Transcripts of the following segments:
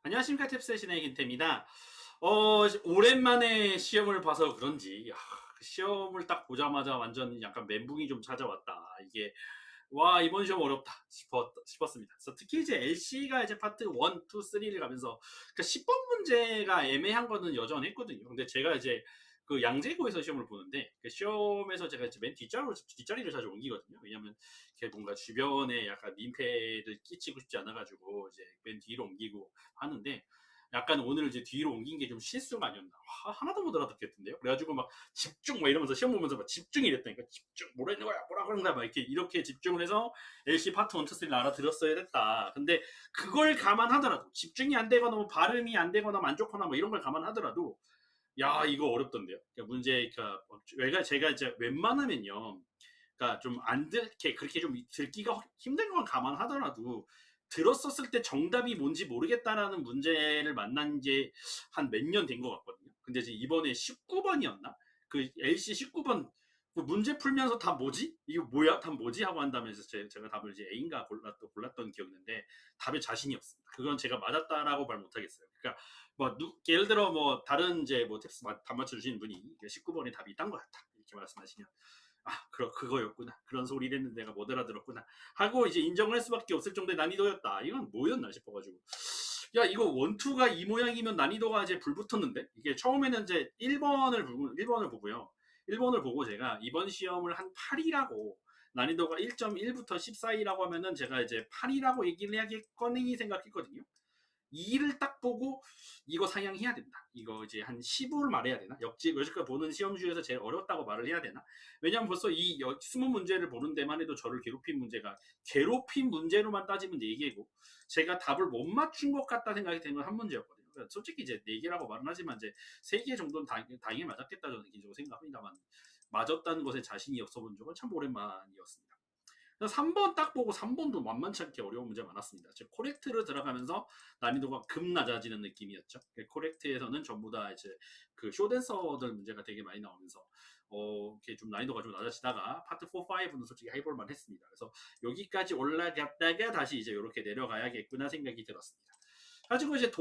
안녕하십니까 탭셋신의 김태입니다. 오랜만에 시험을 봐서 그런지 그 시험을 딱 보자마자 완전 약간 멘붕이 좀 찾아왔다. 이게 와 이번 시험 어렵다 싶었습니다. 그래서 특히 이제 LC가 이제 파트 1, 2, 3를 가면서 그 10번 문제가 애매한 거는 여전했거든요. 근데 제가 이제 그 양재고에서 시험을 보는데 그 시험에서 제가 이제 맨 뒷자리를 자주 옮기거든요. 왜냐면 이렇게 뭔가 주변에 약간 민폐를 끼치고 싶지 않아가지고 이제 맨 뒤로 옮기고 하는데 약간 오늘 이제 뒤로 옮긴 게 좀 실수가 아니었나. 하나도 못 알아듣겠던데요. 그래가지고 막 집중 막 이러면서 시험 보면서 막 집중이랬다니까. 집중. 뭐라 했는 거야? 뭐라 그런 거야? 막 이렇게 집중을 해서 LC 파트 1, 2, 3를 알아들었어야 됐다. 근데 그걸 감안하더라도 집중이 안 되거나 뭐 발음이 안 되거나 만족하나 뭐 이런 걸 감안하더라도 야 이거 어렵던데요. 그러니까 문제 그러니까 제가 이제 웬만하면요. 그러니까 좀 안 듣게 그렇게 좀 듣기가 힘든 건 감안하더라도 들었었을 때 정답이 뭔지 모르겠다라는 문제를 만난 게 한 몇 년 된 것 같거든요. 근데 이제 이번에 19번이었나? 그 LC 19번 그 문제 풀면서 답 뭐지? 이거 뭐야? 답 뭐지? 하고 한다면서 제가 답을 이제 A인가 골랐던 기억이 있는데 답에 자신이 없습니다. 그건 제가 맞았다라고 말 못하겠어요. 그러니까 뭐 예를 들어 뭐 다른 이제 뭐 탭스 답 맞춰주시는 분이 19번의 답이 딴 것 같다 이렇게 말씀하시면 그거였구나. 그런 소리를 했는데 내가 못 알아들었구나. 하고 이제 인정을 할 수밖에 없을 정도의 난이도였다. 이건 뭐였나 싶어가지고. 야, 이거 원투가 이 모양이면 난이도가 이제 불붙었는데? 이게 처음에는 이제 1번을 보고요. 1번을 보고 제가 이번 시험을 한 8이라고 난이도가 1.1부터 10 사이라고 하면은 제가 이제 8이라고 얘기를 해야겠거니 생각했거든요. 2를 딱 보고 이거 상향해야 된다. 이거 이제 한 10을 말해야 되나? 여지껏 보는 시험 중에서 제일 어렵다고 말을 해야 되나? 왜냐면 벌써 이 20문제를 보는 데만 해도 저를 괴롭힌 문제로만 따지면 4개고 제가 답을 못 맞춘 것 같다 생각이 되는 건 한 문제였거든요. 그러니까 솔직히 이제 4개라고 말은 하지만 이제 3개 정도는 당연히 맞았겠다 저는 개인적으로 생각합니다만 맞았다는 것에 자신이 없어 본 적은 참 오랜만이었습니다. 3번 딱 보고 3번도 만만치 않게 어려운 문제 많았습니다. 즉 코렉트를 들어가면서 난이도가 급 낮아지는 느낌이었죠. 코렉트에서는 전부 다 이제 그 쇼댄서들 문제가 되게 많이 나오면서 이렇게 좀 난이도가 좀 낮아지다가 파트 4, 5는 솔직히 해볼만 했습니다. 그래서 여기까지 올라갔다가 다시 이제 이렇게 내려가야겠구나 생각이 들었습니다. 가지고 이제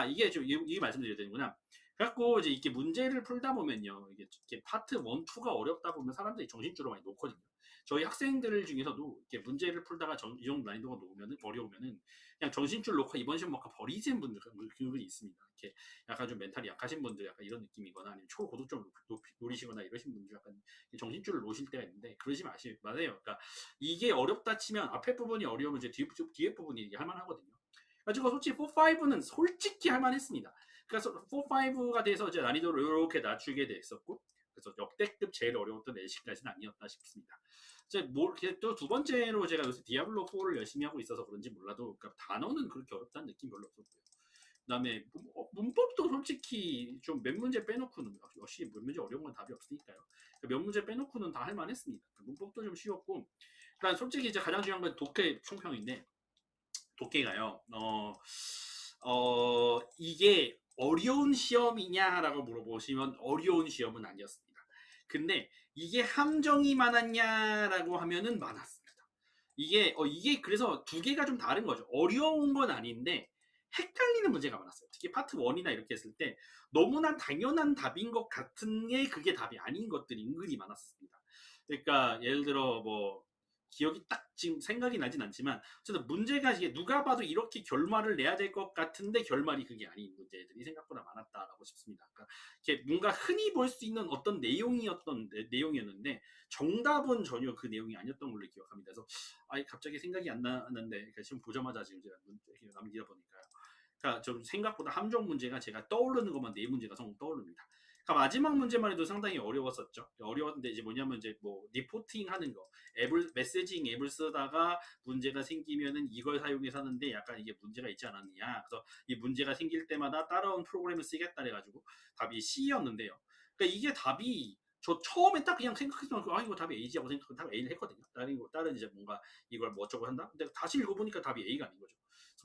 이게 좀 이게 말씀드려야 되는구나. 그래갖고 이제 이렇게 문제를 풀다 보면요, 이게 파트 1, 2가 어렵다 보면 사람들이 정신줄을 많이 놓거든요. 저희 학생들 중에서도 이렇게 문제를 풀다가 이 정도 난이도가 어려우면은 그냥 정신줄 놓고 이번 시험 못 버리시는 분들이 있습니다. 이렇게 약간 좀 멘탈이 약하신 분들 약간 이런 느낌이거나 아니면 초고도점 노리시거나 이러신 분들 약간 정신줄을 놓으실 때가 있는데 그러지 마세요. 그러니까 이게 어렵다 치면 앞에 부분이 어려우면 이제 뒤에 부분이 할만하거든요. 가지고 솔직히 4, 5는 솔직히 할만했습니다. 그래서 4, 5가 돼서 이제 난이도를 이렇게 낮추게 됐었고 그래서 역대급 제일 어려웠던 LC까지는 아니었다 싶습니다. 또두 번째로 제가 요새 디아블로 4를 열심히 하고 있어서 그런지 몰라도 그러니까 단어는 그렇게 어렵다는 느낌 별로 없었고요. 그다음에 문법도 솔직히 좀 몇 문제 빼놓고는 역시 몇 문제 어려운 건 답이 없으니까요. 몇 문제 빼놓고는 다 할만했습니다. 문법도 좀 쉬웠고, 그다음 솔직히 이제 가장 중요한 건 독해 총평인데 독해가요. 이게 어려운 시험이냐라고 물어보시면 어려운 시험은 아니었습니다. 근데 이게 함정이 많았냐라고 하면은 많았습니다. 이게 그래서 두 개가 좀 다른 거죠. 어려운 건 아닌데 헷갈리는 문제가 많았어요. 특히 파트 1이나 이렇게 했을 때 너무나 당연한 답인 것 같은 게 그게 답이 아닌 것들이 은근히 많았습니다. 그러니까 예를 들어 뭐 기억이 딱 지금 생각이 나진 않지만 어쨌든 문제가 이게 누가 봐도 이렇게 결말을 내야 될 것 같은데 결말이 그게 아닌 문제들이 생각보다 많았다라고 싶습니다. 그러니까 이게 뭔가 흔히 볼 수 있는 어떤 내용이었는데 정답은 전혀 그 내용이 아니었던 걸로 기억합니다. 그래서 갑자기 생각이 안 나는데 그러니까 지금 보자마자 지금 제가 남기다 보니까요. 그러니까 좀 생각보다 함정 문제가 제가 떠오르는 것만 4문제가 떠오릅니다. 그러니까 마지막 문제만 해도 상당히 어려웠었죠. 어려웠는데 이제 뭐냐면 이제 뭐 리포팅 하는 거, 메시징 앱을 쓰다가 문제가 생기면은 이걸 사용해서 하는데 약간 이게 문제가 있지 않았느냐. 그래서 이 문제가 생길 때마다 따라온 프로그램을 쓰겠다 해가지고 답이 C였는데요. 그러니까 이게 답이 저 처음에 딱 그냥 생각했던 이거 답이 A지 하고 생각하고 답 A를 했거든요. 다른 이제 뭔가 이걸 뭐 어쩌고 한다. 근데 다시 읽어보니까 답이 A가 아닌 거죠.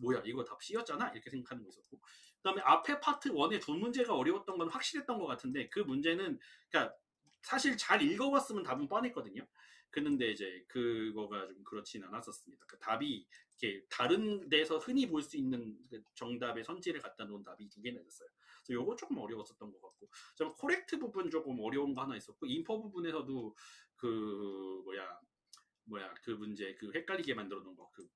뭐야 이거 답 C였잖아 이렇게 생각하는 거 있었고 그다음에 앞에 파트 1의 두 문제가 어려웠던 건 확실했던 것 같은데 그 문제는 그러니까 사실 잘 읽어봤으면 답은 뻔했거든요. 그런데 이제 그거가 좀 그렇진 않았었습니다. 그 답이 이렇게 다른 데서 흔히 볼 수 있는 그 정답의 선지를 갖다 놓은 답이 두 개나 있었어요. 그래서 요거 조금 어려웠었던 것 같고, 좀 코렉트 부분 조금 어려운 거 하나 있었고, 인퍼 부분에서도 그 그 문제 그 헷갈리게 만들어 놓은 거 그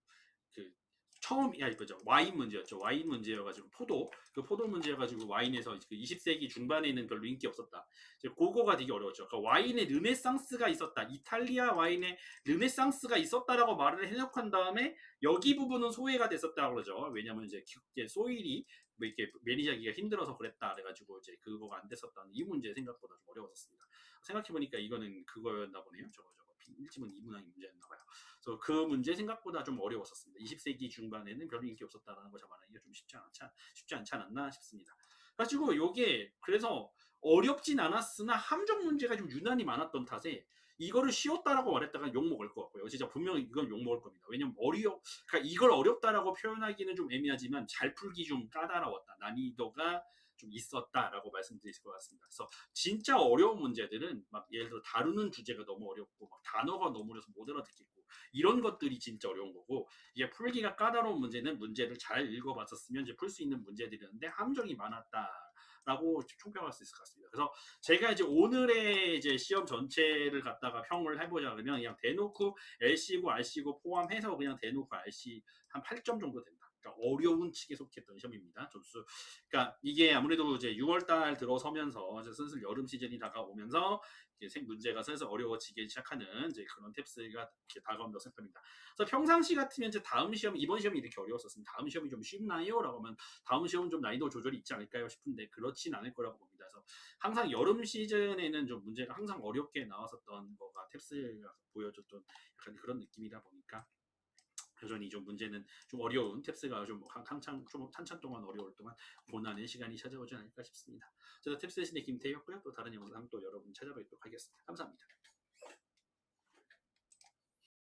처음 야 이거죠 와인 문제였죠. 와인 문제여가지고 포도 문제여가지고 와인에서 그 20세기 중반에는 별로 인기 없었다. 이제 그거가 되게 어려웠죠. 그러니까 와인의 르네상스가 있었다. 이탈리아 와인의 르네상스가 있었다라고 말을 해놓고 한 다음에 여기 부분은 소외가 됐었다고 그러죠. 왜냐면 이제 소일이 뭐 이렇게 매니저기가 힘들어서 그랬다 그래가지고 이제 그거가 안 됐었다는 이 문제 생각보다 좀 어려웠었습니다. 생각해보니까 이거는 그거였나 보네요. 저거 1지문 2문항이 문제였나 봐요. 그래서 그 문제 생각보다 좀 어려웠었습니다. 20세기 중반에는 별로 인기 없었다라는 거 잡아내기가 좀 쉽지 않지 않았나 싶습니다. 가지고 요게 그래서 어렵진 않았으나 함정 문제가 좀 유난히 많았던 탓에 이거를 쉬웠다라고 말했다가 욕 먹을 것 같고요. 진짜 분명히 이건 욕 먹을 겁니다. 왜냐면 그러니까 이걸 어렵다라고 표현하기는 좀 애매하지만 잘 풀기 좀 까다로웠다. 난이도가 좀 있었다라고 말씀드릴 것 같습니다. 그래서 진짜 어려운 문제들은 막 예를 들어 다루는 주제가 너무 어렵고 막 단어가 너무 어려서 못 알아듣겠고 이런 것들이 진짜 어려운 거고, 이게 풀기가 까다로운 문제는 문제를 잘 읽어봤었으면 이제 풀 수 있는 문제들이었는데 함정이 많았다. 라고 총평할 수 있을 것 같습니다. 그래서 제가 이제 오늘의 이제 시험 전체를 갖다가 평을 해보자 그러면 그냥 대놓고 LC고 RC고 포함해서 그냥 대놓고 RC 한 8점 정도 된다. 그러니까 어려운 측에 속했던 시험입니다. 점수. 그러니까 이게 아무래도 이제 6월달 들어서면서 이제 슬슬 여름 시즌이 다가오면서 문제가 슬슬 어려워지기 시작하는 이제 그런 탭스가 이렇게 다가온다고 생각합니다. 그래서 평상시 같으면 이제 다음 시험, 이번 시험이 이렇게 어려웠었으면 다음 시험이 좀 쉽나요? 라고 하면 다음 시험은 좀 난이도 조절이 있지 않을까요? 싶은데 그렇진 않을 거라고 봅니다. 그래서 항상 여름 시즌에는 좀 문제가 항상 어렵게 나왔었던 거가 탭스가 보여줬던 약간 그런 느낌이다 보니까 여전히 좀 문제는 좀 어려운 탭스가 좀 한참 동안 어려울 동안 고난의 시간이 찾아오지 않을까 싶습니다. 저는 탭스 대신에 김태희였고요. 또 다른 영상 또 여러분 찾아뵙도록 하겠습니다. 감사합니다.